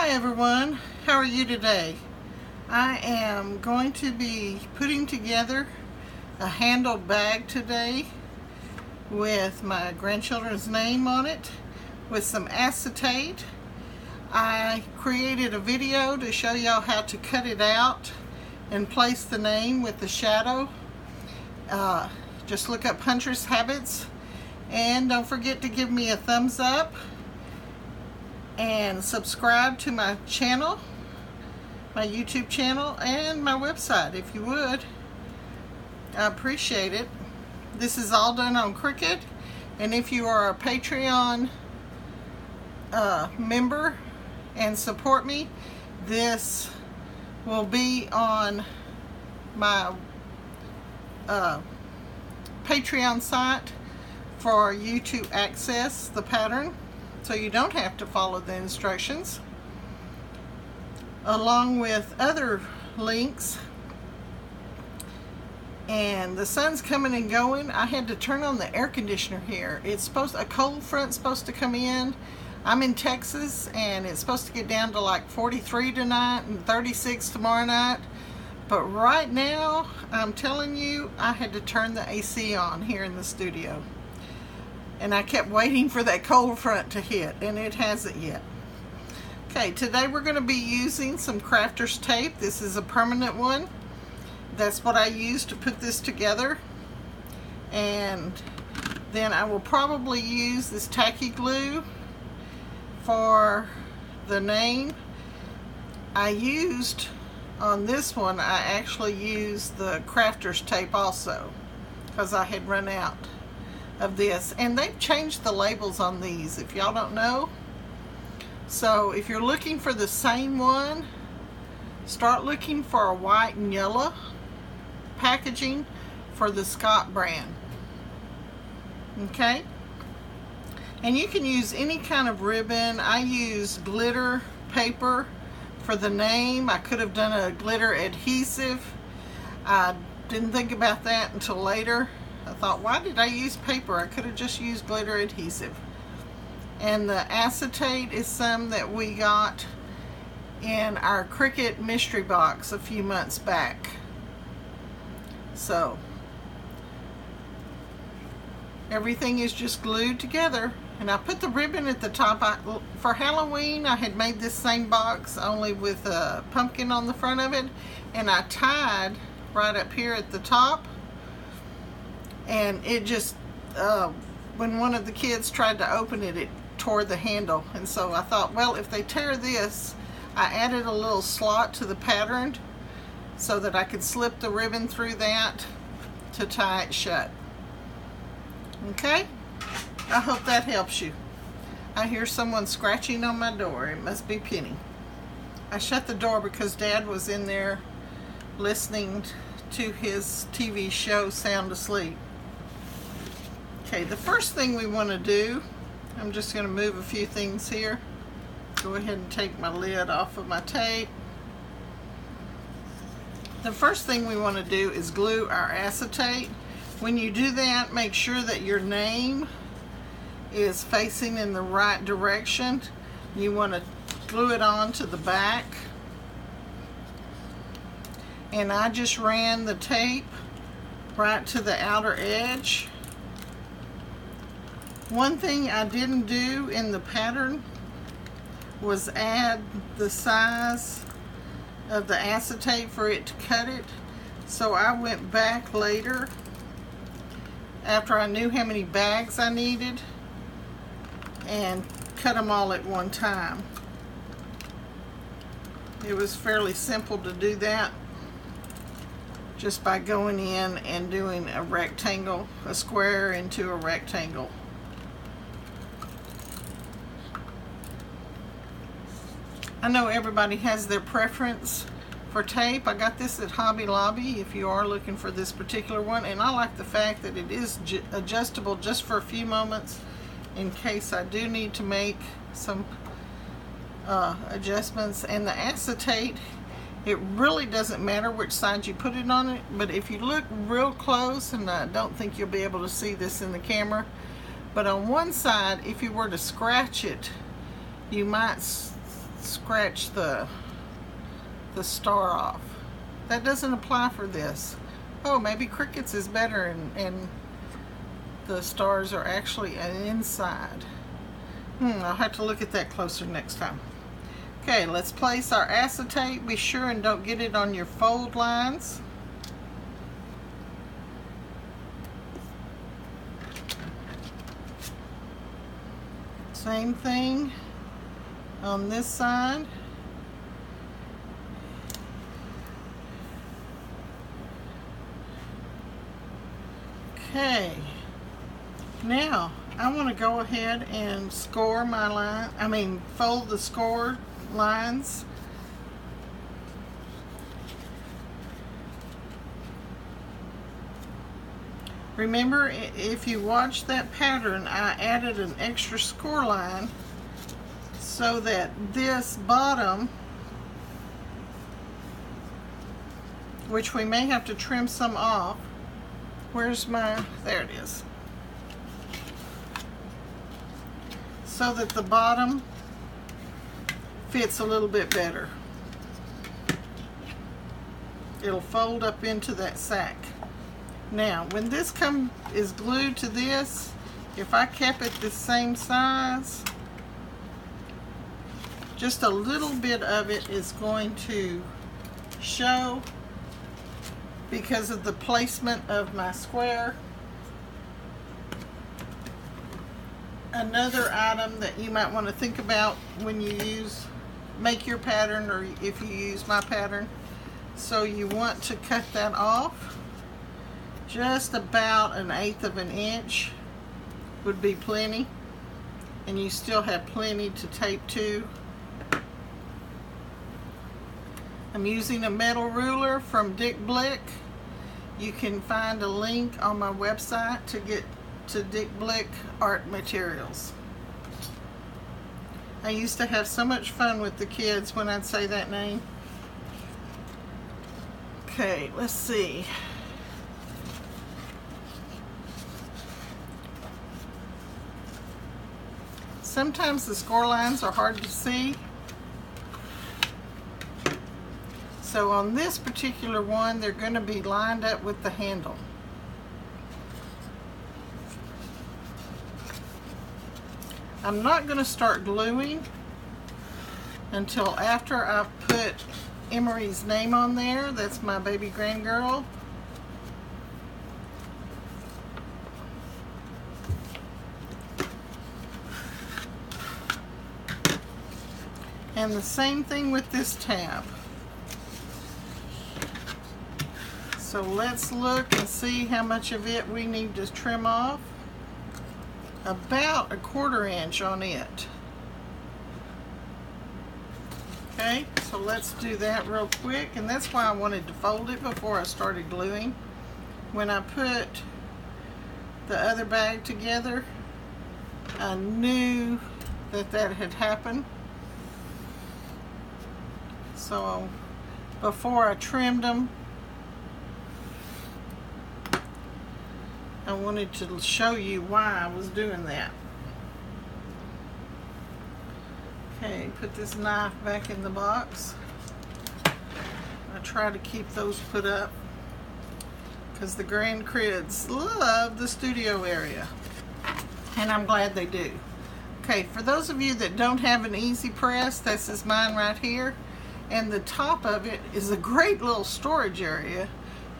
Hi everyone, how are you today? I am going to be putting together a handled bag today with my grandchildren's name on it with some acetate. I created a video to show y'all how to cut it out and place the name with the shadow. Just look up Huntress Habits, and don't forget to give me a thumbs up and subscribe to my channel, my YouTube channel, and my website if you would. I appreciate it. This is all done on Cricut, and if you are a Patreon member and support me, this will be on my Patreon site for you to access the pattern, so you don't have to follow the instructions, along with other links. And the sun's coming and going. I had to turn on the air conditioner here. It's a cold front's supposed to come in. I'm in Texas, and it's supposed to get down to like 43 tonight and 36 tomorrow night. But right now, I'm telling you, I had to turn the AC on here in the studio. And I kept waiting for that cold front to hit, and it hasn't yet. Okay, today we're going to be using some crafter's tape. This is a permanent one. That's what I used to put this together. And then I will probably use this tacky glue for the name. I used, on this one, I actually used the crafter's tape also, because I had run out of this, and they've changed the labels on these, if y'all don't know. So if you're looking for the same one, start looking for a white and yellow packaging for the Scott brand. Okay, and you can use any kind of ribbon. I use glitter paper for the name. I could have done a glitter adhesive. I didn't think about that until later. I thought, why did I use paper? I could have just used glitter adhesive. And the acetate is some that we got in our Cricut mystery box a few months back. So everything is just glued together. And I put the ribbon at the top. For Halloween, I had made this same box, only with a pumpkin on the front of it. And I tied right up here at the top. And it just, when one of the kids tried to open it, it tore the handle. And so I thought, well, if they tear this, I added a little slot to the pattern so that I could slip the ribbon through that to tie it shut. Okay? I hope that helps you. I hear someone scratching on my door. It must be Penny. I shut the door because Dad was in there listening to his TV show sound asleep. Okay, the first thing we want to do, I'm just going to move a few things here. Go ahead and take my lid off of my tape. The first thing we want to do is glue our acetate. When you do that, make sure that your name is facing in the right direction. You want to glue it on to the back. And I just ran the tape right to the outer edge. One thing I didn't do in the pattern was add the size of the acetate for it to cut it. So I went back later, after I knew how many bags I needed, and cut them all at one time. It was fairly simple to do that, just by going in and doing a rectangle, a square into a rectangle. I know everybody has their preference for tape. I got this at Hobby Lobby if you are looking for this particular one, and I like the fact that it is adjustable just for a few moments in case I do need to make some adjustments. And the acetate, it really doesn't matter which side you put it on it, but if you look real close, and I don't think you'll be able to see this in the camera, but on one side, if you were to scratch it, you might scratch the star off. That doesn't apply for this. Oh, maybe Cricut's is better and the stars are actually inside. I'll have to look at that closer next time. Okay, let's place our acetate. Be sure and don't get it on your fold lines. Same thing on this side. Okay, now I want to go ahead and score my line, fold the score lines. Remember, if you watch that pattern, I added an extra score line so that this bottom, which we may have to trim some off, there it is. So that the bottom fits a little bit better. It'll fold up into that sack. Now, when this is glued to this, if I kept it the same size, just a little bit of it is going to show because of the placement of my square. Another item that you might want to think about when you make your pattern, or if you use my pattern, so you want to cut that off. Just about 1/8 of an inch would be plenty, and you still have plenty to tape to. I'm using a metal ruler from Dick Blick. You can find a link on my website to get to Dick Blick art materials. I used to have so much fun with the kids when I'd say that name. Okay, let's see. Sometimes the score lines are hard to see. So on this particular one, they're going to be lined up with the handle. I'm not going to start gluing until after I've put Emery's name on there. That's my baby grandgirl. And the same thing with this tab. So let's look and see how much of it we need to trim off. About 1/4 inch on it. Okay, so let's do that real quick, and that's why I wanted to fold it before I started gluing. When I put the other bag together, I knew that had happened. So before I trimmed them, I wanted to show you why I was doing that. Okay, put this knife back in the box. I try to keep those put up because the Grand Crids love the studio area, and I'm glad they do. Okay, for those of you that don't have an easy press, this is mine right here, and the top of it is a great little storage area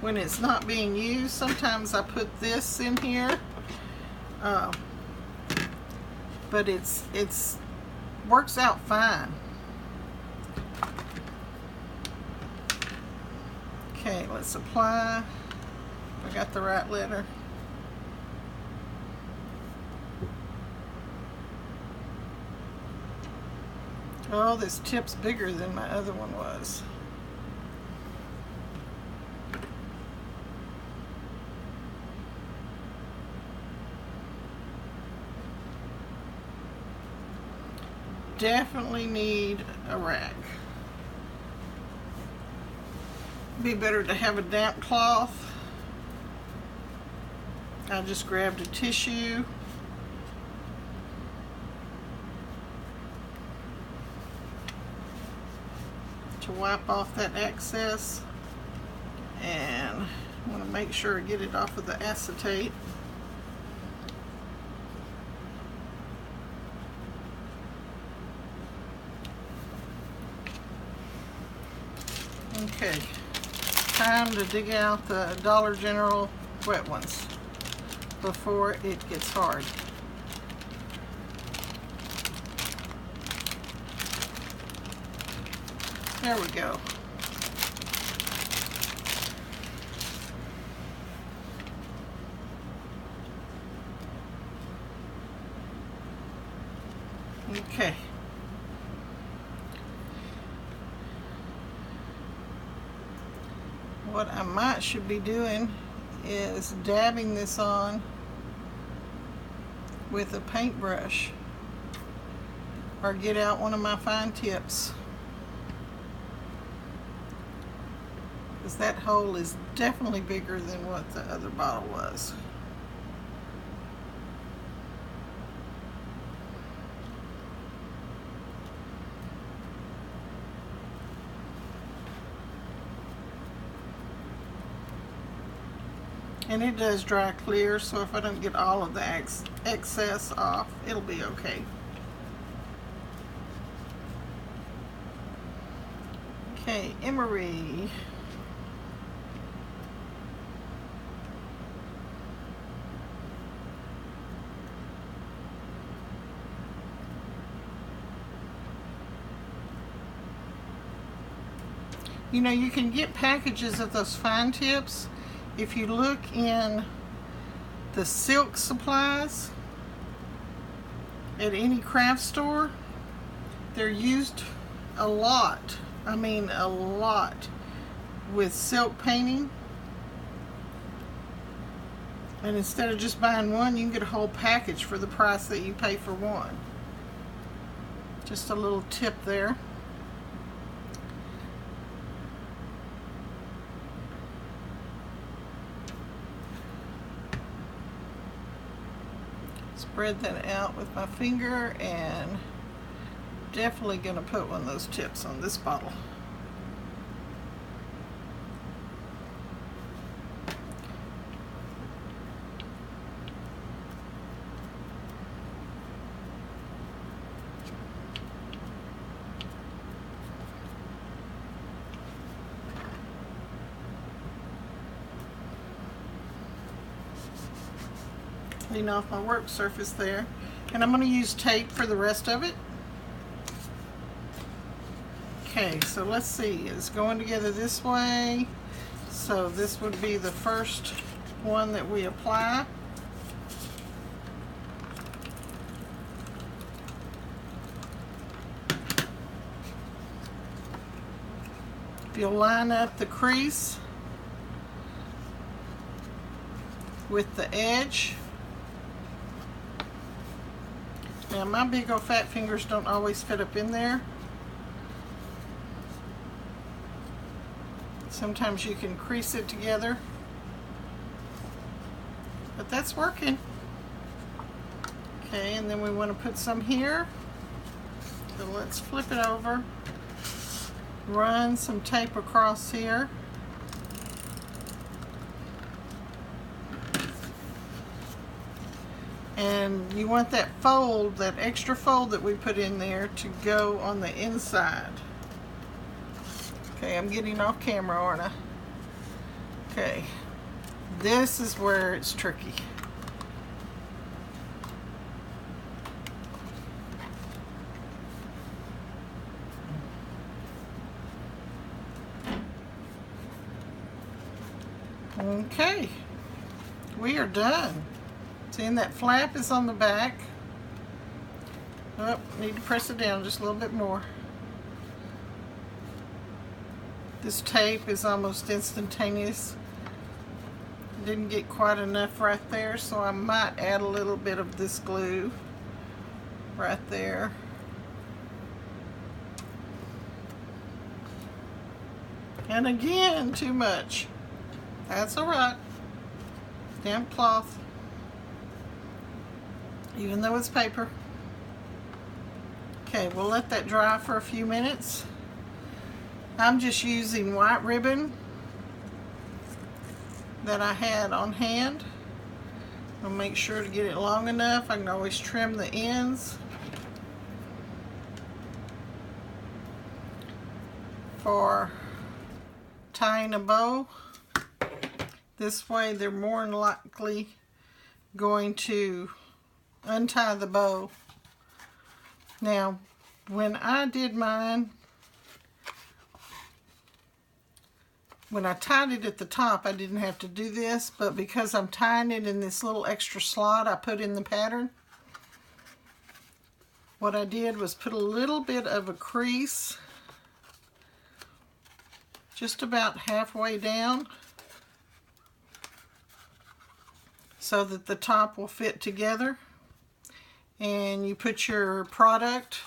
when it's not being used. Sometimes I put this in here, but it's works out fine. Okay, let's apply. I got the right letter. Oh, this tip's bigger than my other one was. Definitely need a rack. Be better to have a damp cloth. I just grabbed a tissue. to wipe off that excess, and I want to make sure I get it off of the acetate. Okay, time to dig out the Dollar General wet ones before it gets hard. There we go. Okay. What I should be doing is dabbing this on with a paintbrush, or get out one of my fine tips, because that hole is definitely bigger than what the other bottle was. And it does dry clear, so if I don't get all of the excess off, it'll be okay. Okay, emery. You know, you can get packages of those fine tips. If you look in the silk supplies at any craft store, they're used a lot. I mean a lot with silk painting. And instead of just buying one, you can get a whole package for the price that you pay for one. Just a little tip there. Spread that out with my finger, and definitely going to put one of those tips on this bottle. Clean off my work surface there, and I'm going to use tape for the rest of it. Okay, so let's see, it's going together this way, so this would be the first one that we apply. You'll line up the crease with the edge. Now my big old fat fingers don't always fit up in there. Sometimes you can crease it together, but that's working. Okay, and then we want to put some here. So let's flip it over. Run some tape across here. And you want that fold, that extra fold that we put in there, to go on the inside. Okay, I'm getting off camera, aren't I? Okay, this is where it's tricky. Okay, we are done. Seeing that flap is on the back. Oh, need to press it down just a little bit more. This tape is almost instantaneous. Didn't get quite enough right there, so I might add a little bit of this glue right there. And again, too much. That's all right. Damp cloth. Even though it's paper. Okay, we'll let that dry for a few minutes. I'm just using white ribbon that I had on hand. I'll make sure to get it long enough. I can always trim the ends for tying a bow. This way they're more than likely going to untie the bow. Now, when I did mine, when I tied it at the top, I didn't have to do this, but because I'm tying it in this little extra slot I put in the pattern, what I did was put a little bit of a crease just about halfway down so that the top will fit together. And you put your product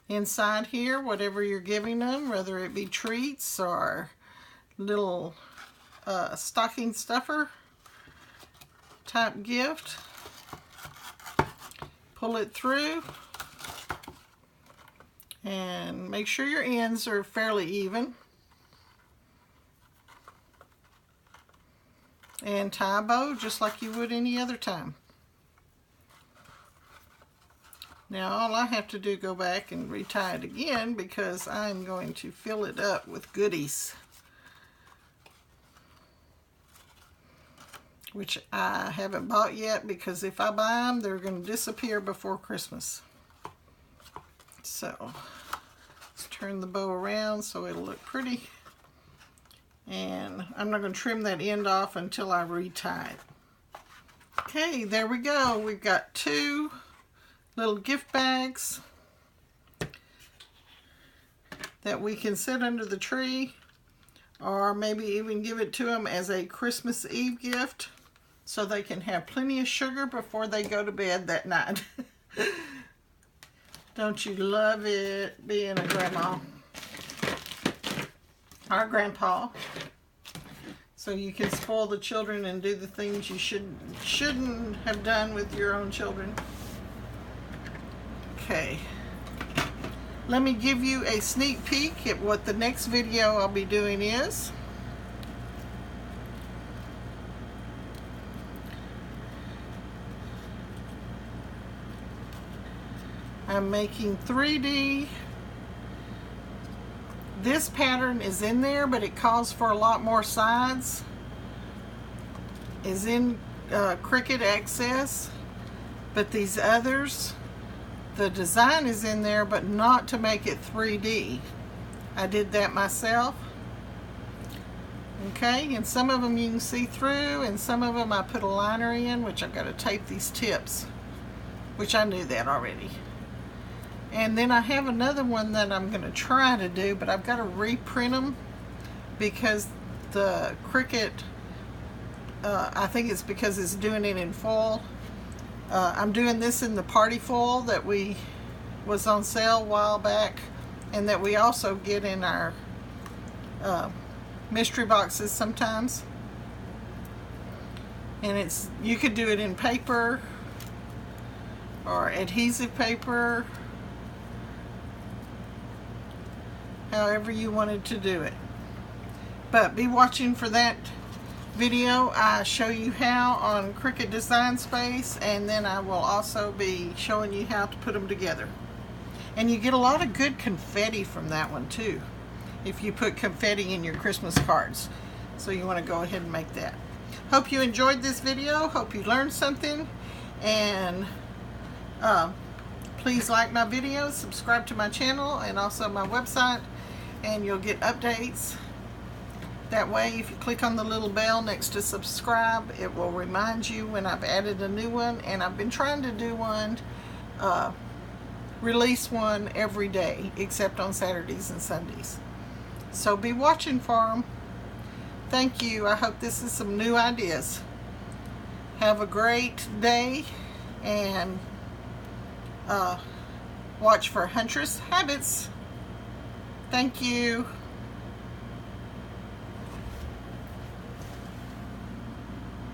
inside here, whatever you're giving them, whether it be treats or little stocking stuffer type gift. Pull it through and make sure your ends are fairly even, and tie a bow just like you would any other time. Now all I have to do is go back and retie it again because I'm going to fill it up with goodies, which I haven't bought yet because if I buy them, they're going to disappear before Christmas. So let's turn the bow around so it'll look pretty. And I'm not going to trim that end off until I retie it. Okay, there we go. We've got 2 little gift bags that we can sit under the tree, or maybe even give it to them as a Christmas Eve gift so they can have plenty of sugar before they go to bed that night. Don't you love it being a grandma or grandpa? So you can spoil the children and do the things you shouldn't have done with your own children. Okay, let me give you a sneak peek at what the next video I'll be doing is. I'm making 3D. This pattern is in there, but it calls for a lot more sides. Is in Cricut Access, but these others, the design is in there, but not to make it 3D. I did that myself. Okay, and some of them you can see through, and some of them I put a liner in, which I've got to tape these tips, which I knew that already. And then I have another one that I'm going to try to do, but I've got to reprint them because the Cricut, I think it's because it's doing it in foil. I'm doing this in the party foil that was on sale a while back, and that we also get in our mystery boxes sometimes. And you could do it in paper or adhesive paper, however you wanted to do it. But be watching for that video. I show you how on Cricut Design Space, and then I will also be showing you how to put them together. And you get a lot of good confetti from that one too, if you put confetti in your Christmas cards. So you want to go ahead and make that. Hope you enjoyed this video. Hope you learned something. And please like my videos, subscribe to my channel, and also my website, and you'll get updates. That way, if you click on the little bell next to subscribe, it will remind you when I've added a new one. And I've been trying to do one, release one every day, except on Saturdays and Sundays. So be watching for them. Thank you. I hope this is some new ideas. Have a great day, and watch for Huntress Habits. Thank you.